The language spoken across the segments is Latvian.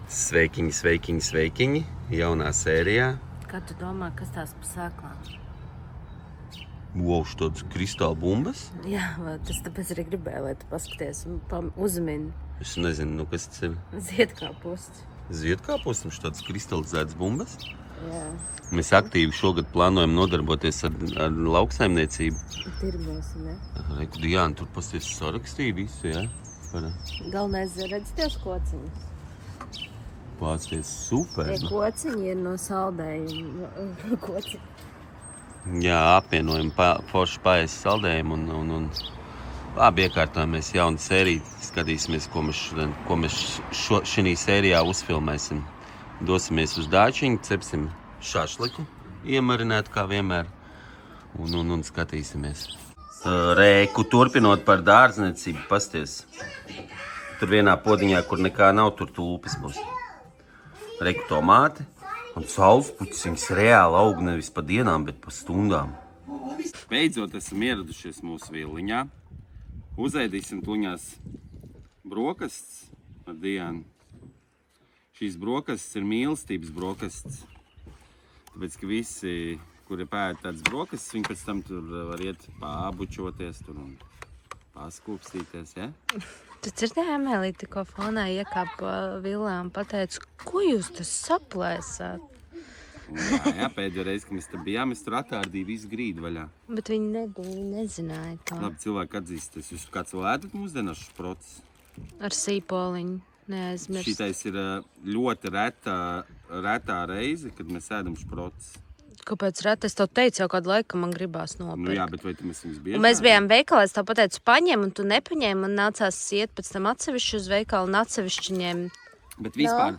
Sveikiņi, sveikiņi, sveikiņi. Jaunā sērijā. Kā tu domā, kas tās pa sēklām? Wow, tāds kristāla bumbas. Jā, tas tāpēc arī gribēju, lai tu paskaties un uzmini. Es nezinu, kas tas ir. Ziedkāpusts. Ziedkāpusts, viņš tāds kristalizēts bumbas. Jā. Mēs aktīvi šogad plānojam nodarboties ar lauksaimniecību. Tirgosi, ne? Reiku, Diana, tur pasties sarakstīja visu, jā? Galvenais redz tos kociņus. Pasties super. Tie kociņi ir no saldējuma. Kociņi. Jā, apvienojam forši paēst saldējumu un labi iekārtojamies jaunu sēriju. Skatīsimies, ko mēs šī sērijā uzfilmēsim. Dosimies uz dāčiņu, cepsim šašliku, iemarinētu kā vienmēr un skatīsimies. Reiku, turpinot par dārdzniecību, pasties. Tur vienā podiņā, kur nekā nav, tur tulpes būs. Reiku tomāti un saulespuķis, viņas reāli aug nevis pa dienām, bet pa stundām. Beidzot esam ieradušies mūsu villiņā. Uzēdīsim tuņās brokastis ar Dianu. Šīs brokastis ir mīlestības brokastis. Tāpēc, ka visi, kuri pēd tādas brokastis, viņi pēc tam tur var iet pābučoties tur un paskūpstīties, ja? Tu dzirdēji, Emēlija, tikko fonā iekāpa villā un pateica, ko jūs tas saplēsāt? Jā, pēdējo reizi, kad mēs tur bijām, mēs tur atārdīja visu grīdu vaļā. Bet viņi nebija, viņi nezināja to. Labi, cilvēki atzīstas. Jūs kāds vēl ēdat mūsdienās šis process? Ar sīpoliņu, neaizmirst. Šitais ir ļoti retā reize, kad mēs ēdam šprots. Kāpēc reti? Es tev teicu jau kādu laiku, man gribās nopirkt. Nu jā, bet vai tu mēs viņus bieži? Un mēs bijām veikalā, es tev pateicu paņem, un tu nepaņēmi, un nācās iet pēc tam atsevišķi uz veikalu un atsevišķi ņem. Bet vispār,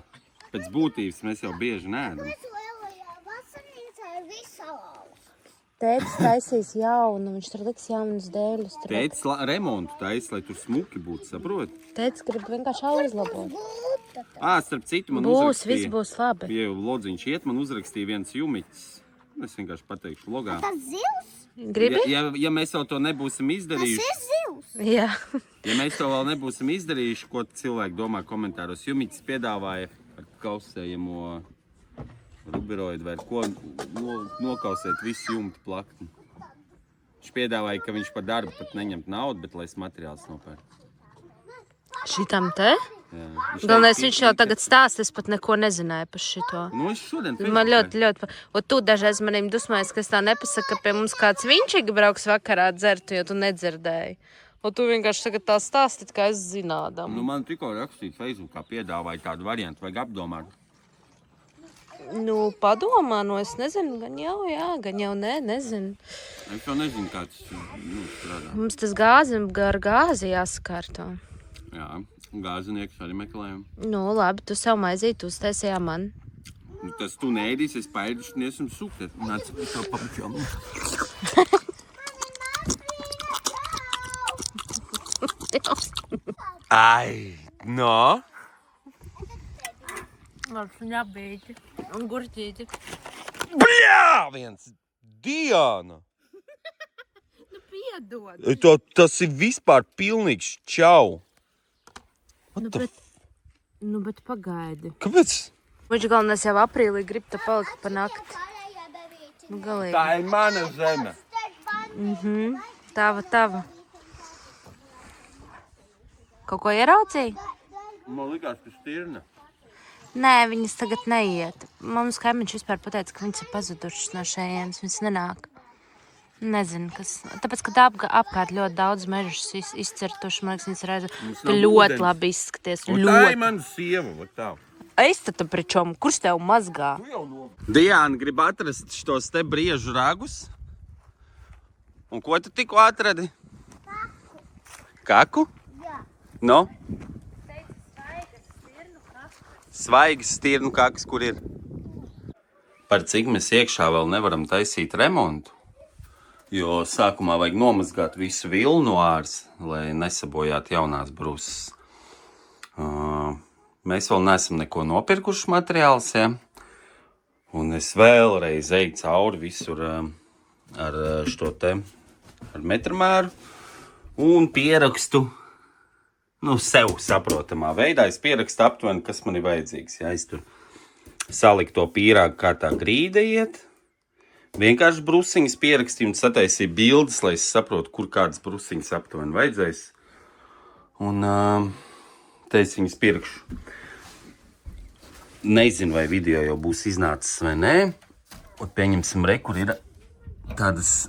pēc būtības mēs jau bieži neēdam. Tētis taisīs jaunu, viņš tur liks jaunas dēļus. Tētis remontu taisa, lai tur smuki būtu, saproti? Tētis grib vienkārši uzlabot. Starp citu, man būs, viss būs labi. Ja jau lodziņš iet, man uzrakstīja viens jumiķis. Es vienkārši pateikšu logā. Tas zivs? Gribi? Ja mēs vēl to nebūsim izdarījuši. Tas ir zivs? Jā. Ja mēs to vēl nebūsim izdarījuši, ko cilvēki domā komentāros, jumiķis piedāvāja ar kausējamo rubiroidu vai ko nokausēt visu jumtu plakni. Viņš piedāvāja, ka viņš par darbu pat neņemt naudu, bet lai es materiāls nopērk. Šitam te? Jā. Galvenais, viņš jau tagad stāst, es pat neko nezināju par šito. Nu, es šodien Man ļoti. Un tu dažreiz manīm dusmējies, ka es tā nepasaku, ka pie mums kāds viņšīgi brauks vakarā dzertu, jo tu nedzirdēji. Un tu vienkārši tagad tā stāstīt, kā es zinādam. Nu, man tikko rakstīt Facebookā piedāvāja tādu variantu, vajag apdomāt. Nu, padomā, es nezinu, gan jau nezinu. Es jau nezinu, kā tas strādā. Mums tas gāzi jāsakārto. Jā, gāzinieks arī meklējam. Nu, labi, tu savu maizīti uztaisījā man. Nu, tas tu neēdīsi, es paēduši un esam sūktēt. Nāc, to pabučām. Ai, no? Ar šņabīti un gurķīti. Bļā, viens! Diana! Nu, piedod. Tas ir vispār pilnīgs čau. Bet pagaidi. Kāpēc? Viņš galvenais jau aprīlī grib te palikt pa nakti. Nu, galīgi. Tā ir mana zeme. Tava. Kaut ko ieraucīji? Man likās, ka stirna. Nē, viņas tagad neiet. Mums kaimiņš vispār pateica, ka viņas ir pazudušas no šejienes. Viņas nenāk. Nezinu, kas. Tāpēc, ka apkārt ļoti daudz mežus izcirtuši, man liekas, viņas redz, ka ļoti labi izskaties. Un tā ir mana sieva, vai tā? Es tad pričom, kurš tev mazgā? Diana grib atrast šos te briežu ragus. Un ko tu tikko atradi? Kaku. Jā. No? Svaigas stirnu kakas, kur ir? Par cik mēs iekšā vēl nevaram taisīt remontu, jo sākumā vajag nomazgāt visu vilnu no āras, lai nesabojātu jaunās brūsas. Mēs vēl neesam neko nopirkuši materiāls, ja? Un es vēlreiz eju cauri visur ar šo te, ar metrmēru un pierakstu sev saprotamā veidā. Es pierakstu aptuveni, kas man ir vajadzīgs. Ja es tur saliku to pīrāgu, kā tā grīda iet. Vienkārši brusiņas pierakstīju un sataisīju bildes, lai es saprotu, kur kādas brusiņas aptuveni vajadzēs. Un te es viņas pierakšu. Nezinu, vai video jau būs iznācis vai nē. Un pieņemsim kur ir tādas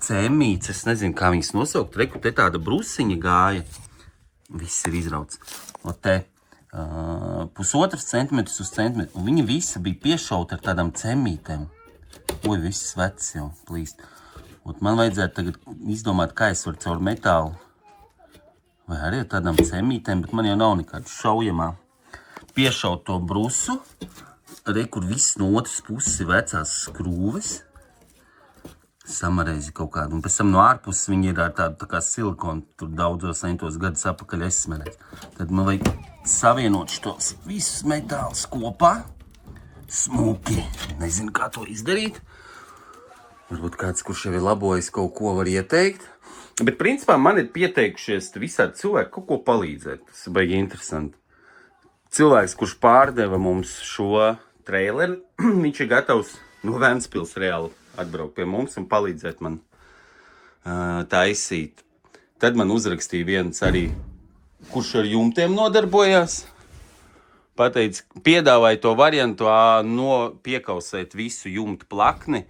cēmītes, es nezinu, kā viņas nosaukt. Te tāda brusiņa gāja. Viss ir izrauts. Un te 1,5 centimetrs uz centimetru. Un viņa visa bija piešauta ar tādām cēmītēm. Oi, viss vecs jau plīst. Un man vajadzētu tagad izdomāt, kā es varu caur metālu. Vai arī ar tādām cēmītēm, bet man jau nav nekāda šaujamā. Piešaut to brusu. Kur viss no otras puses ir vecās skrūves. Samarēzi kaut kādu. Un pēc tam no ārpuses viņi ir ar tādu tā kā silikonu. Tur daudzos centos gadus apakaļ esmerēs. Tad man vajag savienot šos visus metālus kopā. Smuki. Nezinu, kā to izdarīt. Varbūt kāds, kurš jau ir labojis, kaut ko var ieteikt. Bet principā man ir pieteikušies visādi cilvēki kaut ko palīdzēt. Tas ir baigi interesanti. Cilvēks, kurš pārdeva mums šo traileri, viņš ir gatavs no Ventspils reāli atbraukt pie mums un palīdzēt man taisīt. Tad man uzrakstīja viens arī, kurš ar jumtiem nodarbojās. Pateica, piedāvāja to variantu piekausēt visu jumtu plakni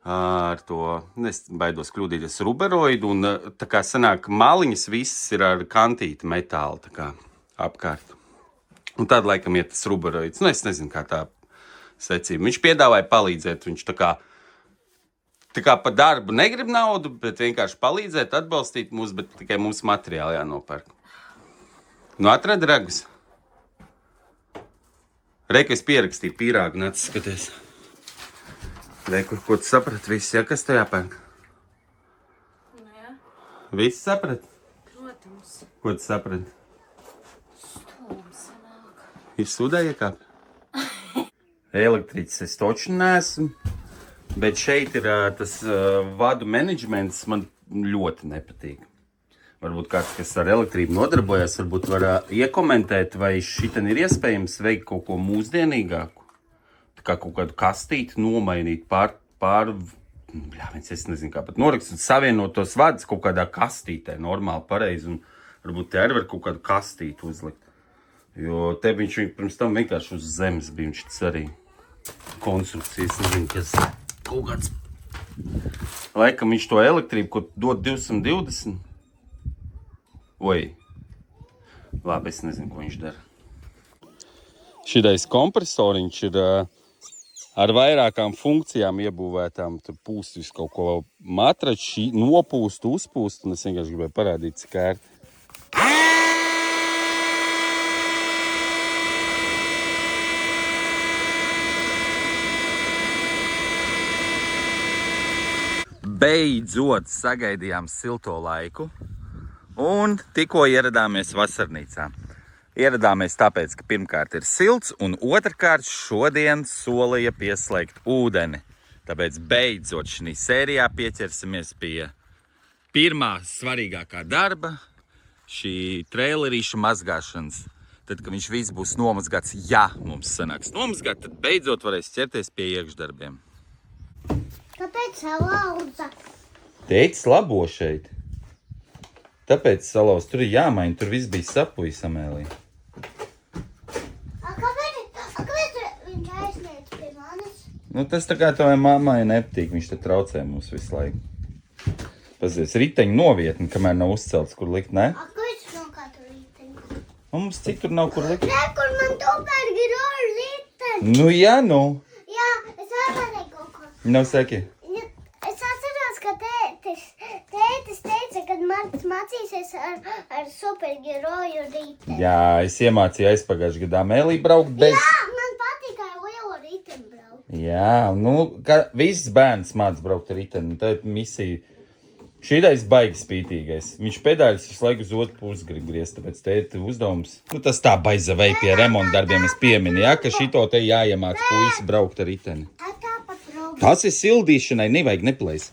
ar to, es baidos kļūdīties, ruberoidu. Un tā kā sanāk, maliņas visas ir ar kantīti metāli tā kā apkārt. Un tad laikam ir tas ruberoids. Es nezinu, kā tā secība. Viņš piedāvāja palīdzēt, viņš tā kā pa darbu negrib naudu, bet vienkārši palīdzēt, atbalstīt mūs, bet tikai mums materiāli jānopērk. Atradi ragus. Reku es pierakstīju pīrāgu, nāc skaties. Reku, ko tu saprati viss, ja? Kas tev jāpērk? Jā. Viss saprati? Protams. Ko tu saprati? Stūms sanāk. Ir sudēja kāp? Elektriķis es toču neesmu. Bet šeit ir tas vadu menedžments, man ļoti nepatīk. Varbūt kāds, kas ar elektrību nodarbojas, varbūt var iekomentēt, vai šitien ir iespējams veikt kaut ko mūsdienīgāku. Tā kā kaut kādu kastīti nomainīt es nezinu, kā pat norakstīt, savienot tos vadus kaut kādā kastītē, normāli, pareizi, un varbūt te arī var kaut kādu kastīti uzlikt. Jo te viņš pirms tam vienkārši uz zemes bija, viņš tas arī konstrukcijas, nezinu, kas kaut kāds. Laikam viņš to elektrību, ko dod 220. Oi. Labi, es nezinu, ko viņš dara. Šitais kompresoriņš ir ar vairākām funkcijām iebūvētām. Tur pūst visu kaut ko matrači, nopūst, uzpūst, un es vienkārši gribēju parādīt, cik ērti. Beidzot sagaidījām silto laiku un tikko ieradāmies vasarnīcā. Ieradāmies tāpēc, ka pirmkārt ir silts un otrkārt šodien solīja pieslēgt ūdeni. Tāpēc beidzot šī sērijā pieķersimies pie pirmā svarīgākā darba, šī trailerīša mazgāšanas. Tad, kad viņš viss būs nomazgāts, ja mums sanāks nomazgāt, tad beidzot varēs ķerties pie iekšdarbiem. Kāpēc salauza? Teicis labo šeit. Tāpēc salauz, tur ir jāmaina, tur viss bija sapujis, Amēlija. Kāpēc viņš aizniedz pie manis? Tas tā kā tavai mammai nepatīk, viņš te traucē mums visu laiku. Pazies, riteņu novietni, kamēr nav uzcelts, kur likt, ne? Kāpēc nav kādu riteņu? Mums citur nav kur likt. Kur man tupērgi ir riteņu? Jā, Jā, es atvarēju kaut ko. Saki. Es atceros, ka tētis teica, kad Marks mācīsies ar supergeroju riteni. Jā, es iemācīju aizpagājušajā gadā Amēliju braukt bez... Jā, man patīk ar lielo riteni braukt. Jā, viss bērns māc braukt ar riteni. Tā ir misija. Šīdais baigi spītīgais. Viņš pedāļus visu laiku uz otru pusi grib griezt, tāpēc tēti uzdevums. Tas tā baiza vei pie remonta darbiem es pieminu, ja, ka šito te jāiemāc puisi braukt ar riteni. Tas ir sildīšanai, nevajag neplēs.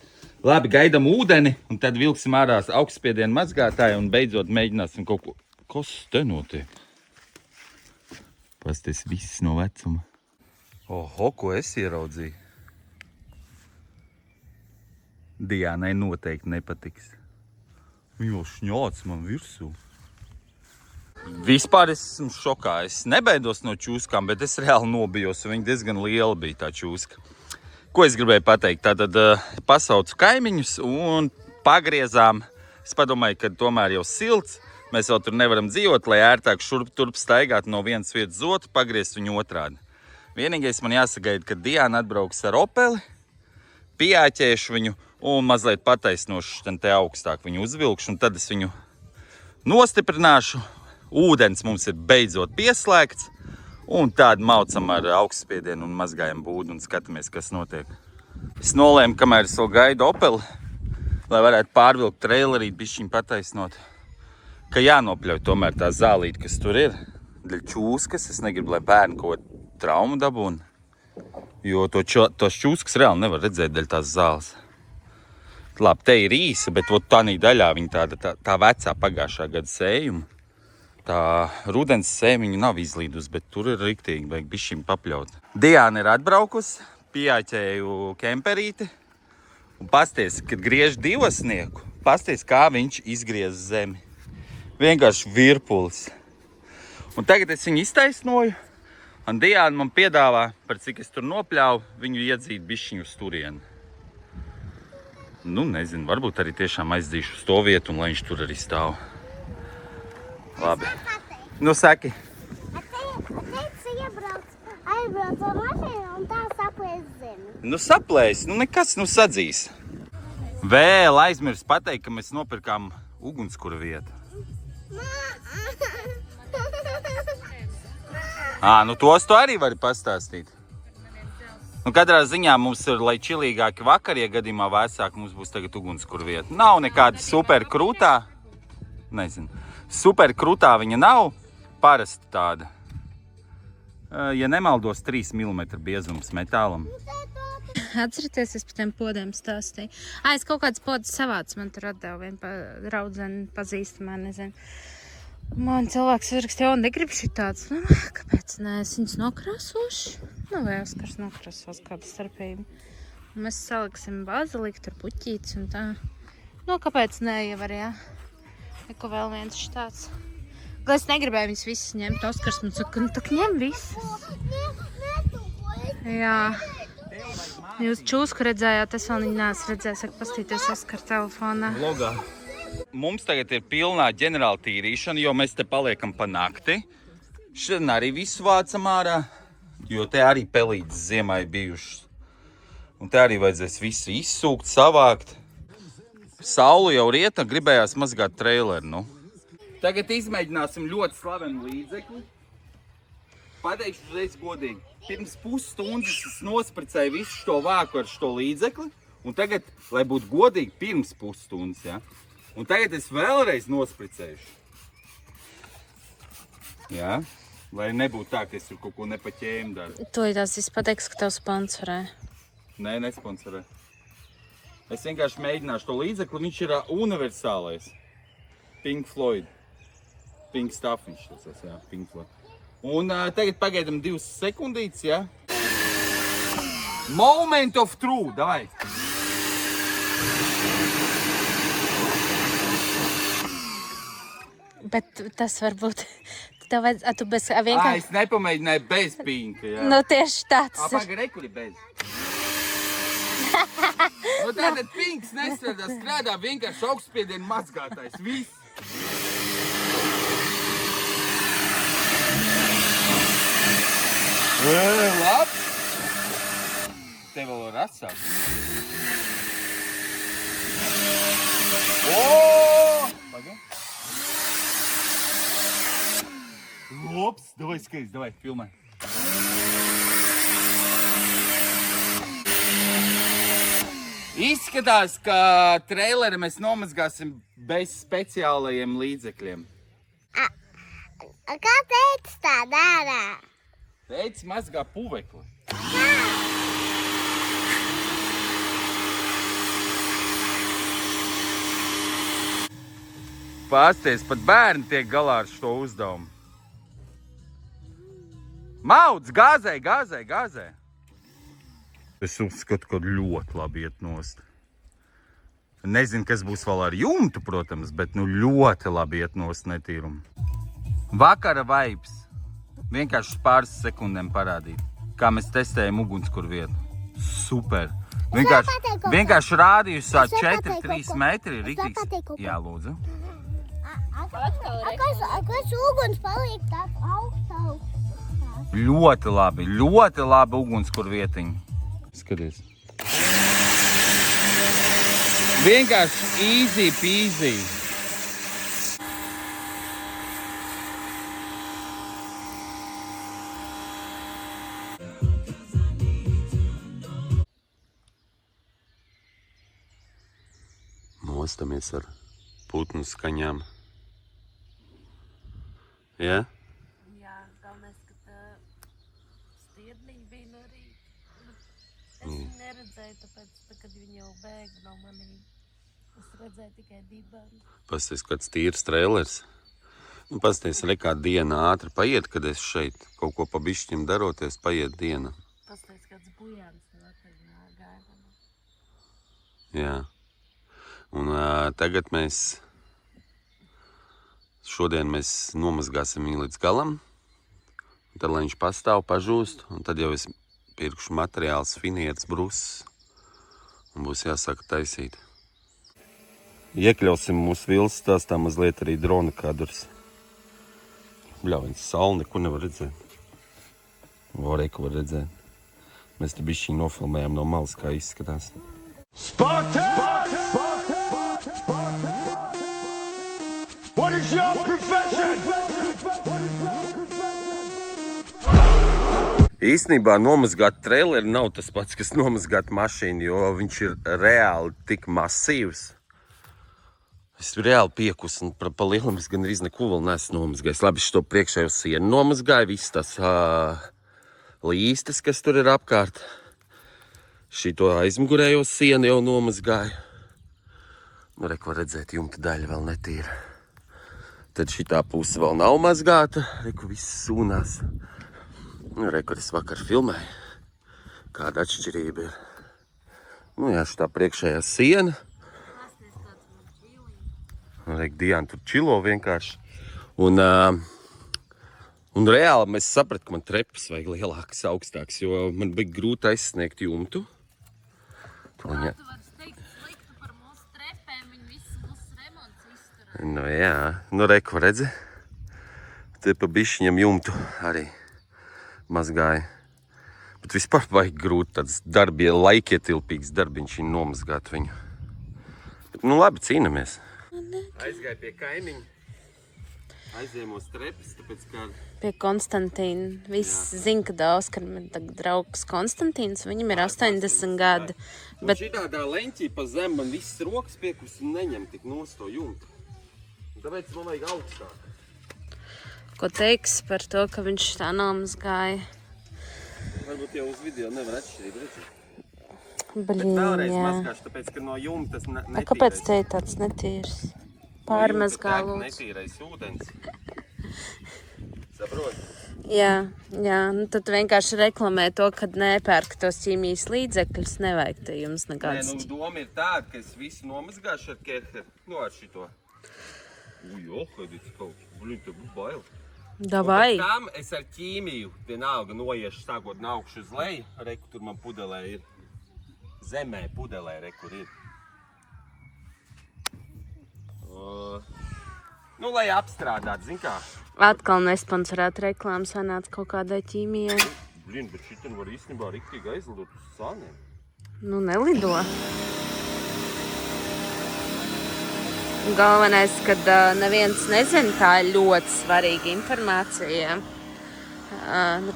Labi, gaidam ūdeni, un tad vilksim ārā augstspiedienu mazgātāju un beidzot mēģināsim kaut ko Kas te notiek? Pasties viss no vecuma. Oho, ko es ieraudzīju? Diānai noteikti nepatiks. Viņa jau šņāc man virsū. Vispār es esmu šokā. Es nebaidos no čūskām, bet es reāli nobijos. Viņa diezgan liela bija tā čūska. Ko es gribēju pateikt? Tātad pasaucu kaimiņus un pagriezām. Es padomāju, ka tomēr jau silts. Mēs vēl tur nevaram dzīvot, lai ērtāk šurp turp staigāt no vienas vietas uz otru, pagriezt viņu otrādi. Vienīgais man jāsagaida, ka Diāna atbrauks ar Opeli, pieāķēšu viņu un mazliet pataisnošu te augstāk viņu uzvilkšu, un tad es viņu nostiprināšu. Ūdens mums ir beidzot pieslēgts, un tādu maucam ar augstspiedienu un mazgājam būdu un skatāmies, kas notiek. Es nolēmu, kamēr es vēl gaidu Opeli, lai varētu pārvilkt trailerīt, bišķiņ pataisnot, ka jānopļauj tomēr tā zālīte, kas tur ir. Dēļ čūskas, es negribu, lai bērni kaut traumu dabūna, jo tos čūskas reāli nevar redzēt dēļ tās zāles. Labi, te ir īsa, bet tādā daļā viņa tā vecā pagājušā gada sējuma, tā rudens sēmiņa nav izlīdus, bet tur ir riktīgi, vajag bišķiņ papļaut. Diāna ir atbraukus, pieāķēju kemperīti, un pasties, kad griež divasnieku, pasties, kā viņš izgriez zemi. Vienkārši virpulis. Un tagad es viņu iztaisnoju, un Diāna man piedāvā, par cik es tur nopļāvu, viņu iedzīt bišķiņu uz turieni. Nu, nezinu, varbūt arī tiešām aizdzīšu uz to vietu, un lai viņš tur arī stāv. Labi. Nu, saki. Teicu, aizbrauc ar mašīnu un tā saplēs zemi. Nu, saplēs, nu nekas, nu sadzīs. Vēl aizmirs pateikt, ka mēs nopirkām ugunskura vietu. Nu tos tu arī vari pastāstīt. Nu, katrā ziņā mums ir, lai čilīgāki vakar, ja gadījumā vēsāk, mums būs tagad ugunskura vieta. Nav nekāda super krūtā. Nezinu. Super krūtā viņa nav. Parasti tāda. Ja nemaldos, 3 mm biezums metālam. Atcerieties, es par tiem podiem stāstīju. Es kaut kāds pods savāds man tur atdevu, viena raudzene pazīstamā, nezinu. Man cilvēks uzrakstīja, negrib šitāds. Nu, kāpēc nē, es viņus nokrāsošu? Nu, vai Oskars nokrāsos kādu starpību. Mēs saliksim baziliku, tur puķītes un tā. Nu, kāpēc nē, jau var, jā. Neko vēl viens šitāds. Lai es negribēju viņus visus ņemt, Oskars man saka, nu, tak ņem visus. Jā. Jūs čūsku redzējāt, es vēl viņu neesmu redzējis, saka, pastīties Oskar telefonā. Vlogā. Mums tagad ir pilnā ģenerāla tīrīšana, jo mēs te paliekam pa nakti. Šodien arī visu vācam ārā, jo te arī pelītes ziemai bijušas. Un te arī vajadzēs visu izsūkt, savākt. Saulu jau rieta, gribējās mazgāt traileru, nu. Tagad izmēģināsim ļoti slavenu līdzekli. Pateikšu uzreiz godīgi. Pirms pusstundas es nospricēju visu šo vāku ar šo līdzekli. Un tagad, lai būtu godīgi, pirms pusstundas, ja? Un tagad es vēlreiz nospricējuši. Jā? Lai nebūtu tā, ka es tur kaut ko nepaķēmu daru. To ir tās viss pateiks, ka tev sponsorē. Nē, nesponsorē. Es vienkārši mēģināšu to līdzekli. Viņš ir universālais. Pink Floyd. Pink Stuff viņš tas, jā, Pink Floyd. Un tagad pagaidam 2 sekundītes, jā? Moment of truth, davai! Bet tas varbūt, tev vajadz, tu bez vienkārši... Es nepamēģināju bez pinka, jā. Nu, tieši tāds ir. Pagari, kur ir bez? Nu, tātad pinks nestrādā, strādā vienkārši augstspiedienu mazgātājs, viss. Labi. Te vēl var atsākt. Pagaid. Lops, davai skaist, davai, filmē. Izskatās, ka traileri mēs nomazgāsim bez speciālajiem līdzekļiem. Kā teica tā dārā? Teica mazgā puvekli. Pasties, pat bērni tiek galā ar šo uzdevumu. Maudz, gāzē! Es uzskatu, ka ļoti labi iet nost. Nezinu, kas būs vēl ar jumtu, protams, bet ļoti labi iet nost netīrumu. Vakara vibes. Vienkārši pāris sekundēm parādīt, kā mēs testējam ugunskura vietu. Super. Vienkārši rādījusā 4-3 metri ir rītīgs. Jā, lūdzu. Kas uguns paliek tā augstā? Ļoti labi ugunskura vietiņa. Skaties. Vienkārši easy peasy. Mostamies ar putnu skaņām. Ja? Jā, galvenais, ka stiedniņi bija no rīta. Es viņu neredzēju, tāpēc, kad viņi jau bēga no manīm. Es redzēju tikai dibanu. Pasties, kāds tīrs trailers. Pasties, kā diena ātri paiet, kad es šeit kaut ko pa bišķim daroties, paiet diena. Pasties, kāds bujāns vakar gaida. Jā. Un tagad šodien mēs nomazgāsim viņu līdz galam. Tad, lai viņš pastāv, pažūst, un tad jau es pirkšu materiāls, finietes, bruses, un būs jāsāk taisīt. Iekļausim mūsu vilnas stāstā mazliet arī drona kadrs. Bļāviņas saule neko nevar redzēt. Varēja, ko var redzēt. Mēs te bišķiņ nofilmējām no malas, kā izskatās. What is your profession? Īstenībā nomazgāt traileri nav tas pats, kas nomazgāt mašīnu, jo viņš ir reāli tik masīvs. Es reāli piekus un pa lielam es gan arī neko vēl neesmu nomazgājis. Labi, es to priekšējo sienu nomazgāju, viss tas līstes, kas tur ir apkārt. Šito aizmugurējo sienu jau nomazgāju. Reku var redzēt, jumta daļa vēl netīra. Tad šitā puse vēl nav mazgāta. Reku viss sūnās. Reku, es vakar filmēju. Kāda atšķirība ir. Jā, šitā priekšējā siena. Reku, Diana tur čilo vienkārši. Un reāli mēs sapratu, ka man trepas vajag lielākas, augstākas, jo man bija grūti aizsniegt jumtu. Tu vari teikt sliktu par mūsu trepēm, viņi visu mūsu remonts izturē. Jā, reku redzi. Te pa bišķiņam jumtu arī mazgāja. Bet vispār vajag grūti tāds laikietilpīgs darbiņš viņu nomazgāt viņu. Bet, labi, cīnamies. Aizgāju pie kaimiņa. Aizēmos trepas, tāpēc kā... Pie Konstantīna. Viss zina, ka Oskaram ir draugs Konstantīns. Viņam ir 80 gadi. Bet... Šitādā leņķī pa zem man viss rokas piekus un neņem tik nost to jumtu. Tāpēc man vajag augstāk. Ko teiks par to, ka viņš tā nomazgāja? Varbūt jau uz video nevar atšķirīt, redzēt. Bet vēlreiz mazgāšu, tāpēc, ka no jumtas netīrais. Kāpēc te ir tāds netīrs? Pārmazgā lūdzu. Netīrais ūdens. Saproti? Jā, tad vienkārši reklamē to, kad nepērk tos ķīmijas līdzekļus, nevajag te jums nekāds. Doma ir tāda, ka es visu nomazgāšu ar kerheru, ar šito. Ходить, te būs bail. Davai. Tam es ar ķīmiju vienalga noiešu sākot no augšu uz leju. Reku, tur man pudelē ir. Zemē pudelē, reku, ir. Lai apstrādāt, zin kā. Atkal nesponsorēt reklāmas sanāca kaut kādai ķīmijai. Bet šitan var īstenībā riktīgi aizlidot uz sāniem. Nelido. Galvenais, kad neviens nezina, tā ir ļoti svarīga informācija.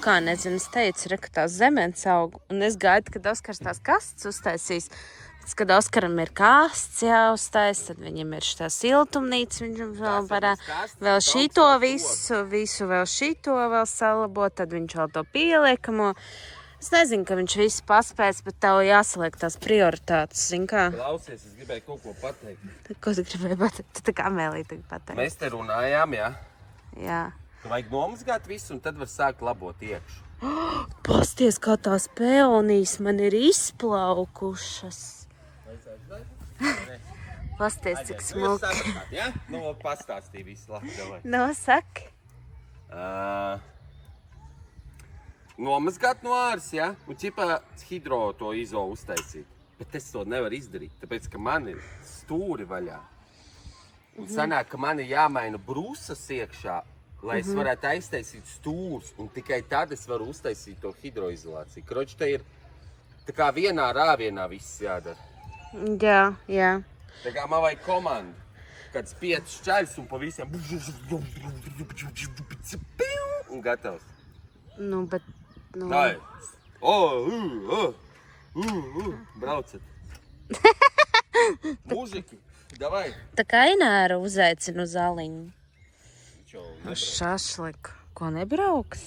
Kā nezinu, es teicu, ka tās zemens aug, un es gaidu, kad Oskars tās kastes uztaisīs. Kad Oskaram ir kasts jāuztais, tad viņam ir šitā siltumnīca, viņam vēl šito visu vēl šito vēl salabot, tad viņš vēl to pieliekamo. Es nezinu, ka viņš visu paspēs, bet tev jāsaliek tās prioritātes, zin kā? Klausies, es gribēju kaut ko pateikt. Ko tu gribēji pateikt? Tu tā kā Amēlija tagad pateikt. Mēs te runājām, jā. Jā. Ka vajag nomazgāt visu, un tad var sākt labot iekšu. Pasties, kā tās peonijas man ir izplaukušas. Pasties, cik smuki. Ja? Nu, pastāstīja visu labi, davai. No, saki. Nomazgāt no āras, ja? Un ķipā hidro to izo uztaisīt. Bet es to nevaru izdarīt, tāpēc, ka man ir stūri vaļā. Un sanāk, ka man ir jāmaina brūsas iekšā, lai es varētu aiztaisīt stūrus, un tikai tad es varu uztaisīt to hidroizolāciju. Kroči, te ir tā kā vienā rāvienā viss jādara. Jā, jā. Tā kā man vajag komandu, kāds 5 šķaļus un pa visiem un gatavs. Nu, bet... Nu... Nē. Braucat. Mūžiki, davai. Tā kā Ināra uzaicina uz Aliņu. Uz šašliku. Ko nebrauks?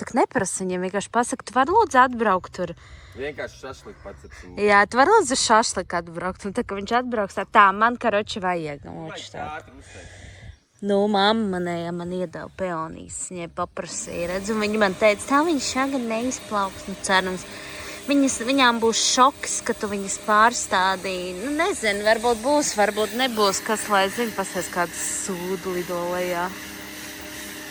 Tak neprasa viņam, vienkārši pasaka, tu vari lūdzu atbraukt tur. Vienkārši šašliku pacepsim. Jā, tu vari lūdzu šašliku atbraukt. Un tā, ka viņš atbrauks, tā man karoči vajag. Nu, mamma man iedeva peonijas, viņai paprasīja, redz, un viņa man teica, tā viņas šagad neizplauks, nu, cerams. Viņām būs šoks, ka tu viņas pārstādīji. Nu, nezinu, varbūt būs, varbūt nebūs, kas, lai zinu, pasies kāds sūdu lido lejā.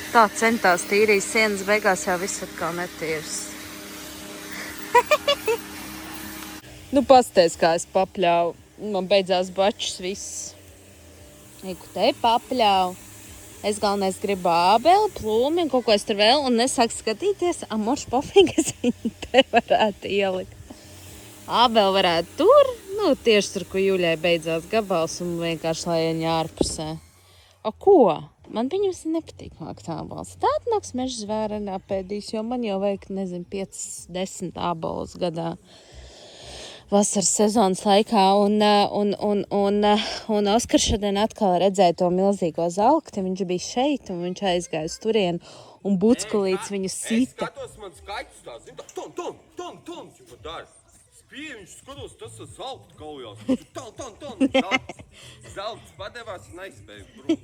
Tā centās tīrīs sienas, beigās jau viss atkal netīrs. Nu, pasties, kā es papļauju. Man beidzās bačs viss. Eiku te papļauju. Es galvenais gribu ābeli, plūmi un kaut ko es tur vēl. Un nesāk skatīties, moš pofīgi, es viņu te varētu ielikt. Ābeli varētu tur, nu tieši tur, ko Juļai beidzās gabals un vienkārši lai viņa ārpusē. O ko? Man viņus nepatīk mākt ābels. Tā atnāks meža zvērenā pēdīs, jo man jau vajag, nezinu, 5-10 ābolus gadā. Vasaras sezonas laikā, un Oskars šodien atkal redzēja to milzīgo zalkti, viņš bija šeit, un viņš aizgāja uz turienu, un buckulīts viņu sita. Es skatos, man skaits tā, zin, ton, ķipa dara. Spīja, viņš skatos, tas ir zalkt kaujās. Ton. Zalkts padevās un aizspēja brūk.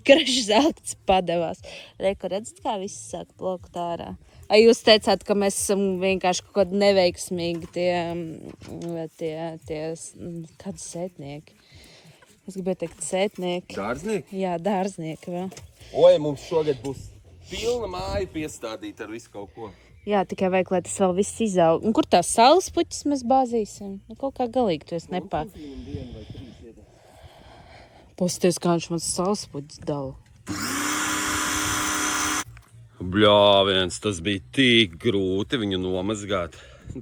Kraši zalkts padevās. Reku, redzat, kā viss sāk plokt ārā. Ai, jūs teicāt, ka mēs esam vienkārši kaut kādi neveiksmīgi tie kādi sētnieki. Es gribēju teikt sētnieki. Dārznieki? Jā, dārznieki vēl. Oi, mums šogad būs pilna māja piestādīta ar visu kaut ko. Jā, tikai vajag, lai tas vēl viss izaug. Un kur tās saules puķis mēs bāzīsim? Nu, kaut kā galīgi tu esi nepār. Pasties, kā viņš mans saules puķis dala. Bļāviens, tas bija tik grūti viņu nomazgāt.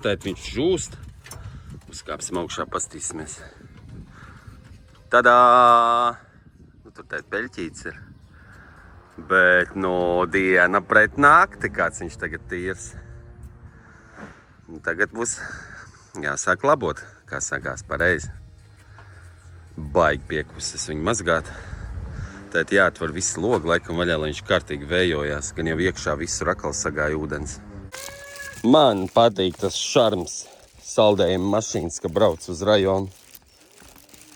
Tēt viņš žūst. Uzkāpsim augšā, pastīsimies. Tadā! Nu, tur tēt peļķīts ir. Bet, nu, diena pret nakti, kāds viņš tagad tīrs. Un tagad būs jāsāk labot, kā sākās pareizi. Baigi piekusis viņu mazgāt. Tēt jāatver visi logi, laikam vaļā, lai viņš kārtīgi vējojās, gan jau iekšā visu rakali sagāja ūdens. Man patīk tas šarms saldējuma mašīnas, ka brauc uz rajonu.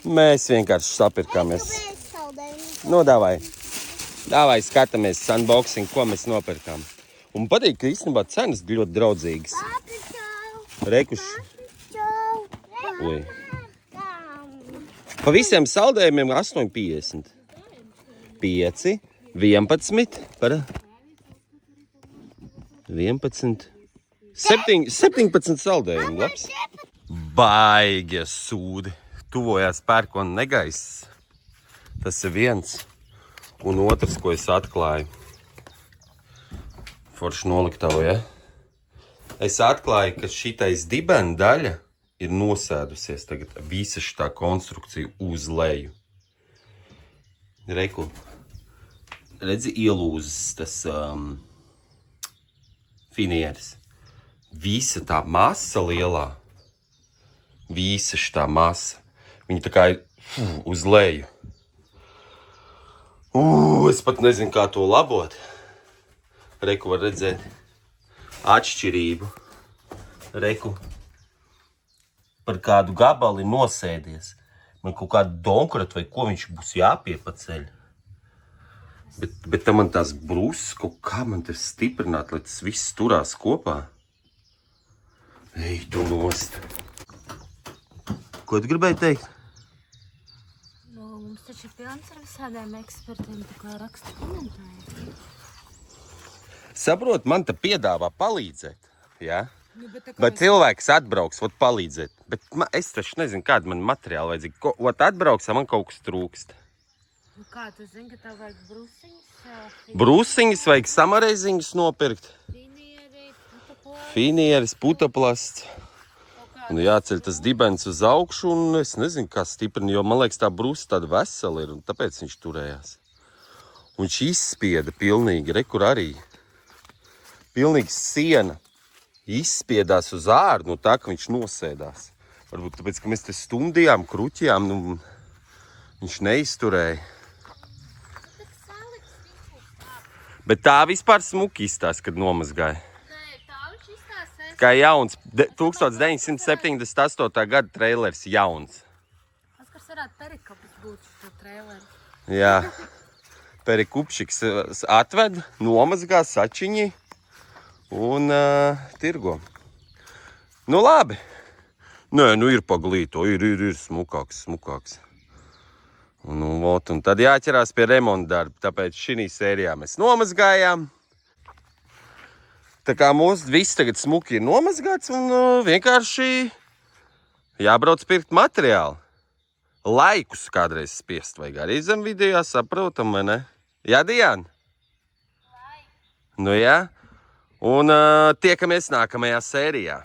Mēs vienkārši sapirkāmies. Nu, davai, skatāmies unboxing, ko mēs nopirkām. Un patīk, ka īstenībā cenas ļoti draudzīgas. Rekuši. Ui. Pa visiem saldējumiem 8,50. 5, 11, par 11, 17 saldējumi, labs. Baigie sūdi. Tuvojās pērkona negaiss. Tas ir viens. Un otrs, ko es atklāju. Forši noliktavu, ja? Es atklāju, ka šitais dibena daļa ir nosēdusies tagad visa šitā konstrukcija uz leju. Reku. Redzi, ielūzis tas finieris. Visa tā masa lielā. Visa šitā masa. Viņa tā kā ir uz leju. Es pat nezinu, kā to labot. Reku var redzēt. atšķirību. Reku. Par kādu gabali nosēdies. Man kaut kādu donkratu vai ko viņš būs jāpiepaceļ. Bet tam man tās brūsas kaut kā man te stiprināt, lai tas viss turās kopā. Ej, tu nost. Ko tu gribēji teikt? Nu, mums taču ir pilns ar visādiem ekspertiem, tā kā raksta komentējumu. Saprot, man te piedāvā palīdzēt, jā? Nu, Bet cilvēks atbrauks, ot palīdzēt. Bet es taču nezinu, kāda man materiāla vajadzīga. Ot atbrauks, man kaut kas trūkst. Nu, kā tu zini, ka tev vajag brusiņas? Brūsiņas vajag samareiziņas nopirkt. Finieri, putoplasts. Finieris, putoplasts. Un jāceļ tas dibens uz augšu, un es nezinu, kā stiprina, jo man liekas tā brūsa tāda vesela ir, un tāpēc viņš turējās. Un viņš izspieda pilnīgi, rekur arī. Pilnīgi siena. Izspiedās uz āru, no tā, ka viņš nosēdās. Varbūt tāpēc, ka mēs te stundījām, kruķījām, nu, viņš neizturēja. Bet tā vispār smuki izstās, kad nomazgāja. Nē, tā viņš izstāsies. Kā jauns, 1978. gada treilers jauns. Oskars varētu perikopis būt šo traileri. Jā, perikupšiks atved, nomazgā sačiņi. Un tirgo. Nu labi. Nē, nu ir paglīto, ir smukāks. Un tad jāķerās pie remonta darba. Tāpēc šī sērijā mēs nomazgājām. Tā kā mūsu viss tagad smuki ir nomazgāts un vienkārši jābrauc pirkt materiālu. Laikus kādreiz spiest vajag arī zem video, saprotam, vai ne? Jā, Diana? Nu jā. Un tiekamies nākamajā sērijā.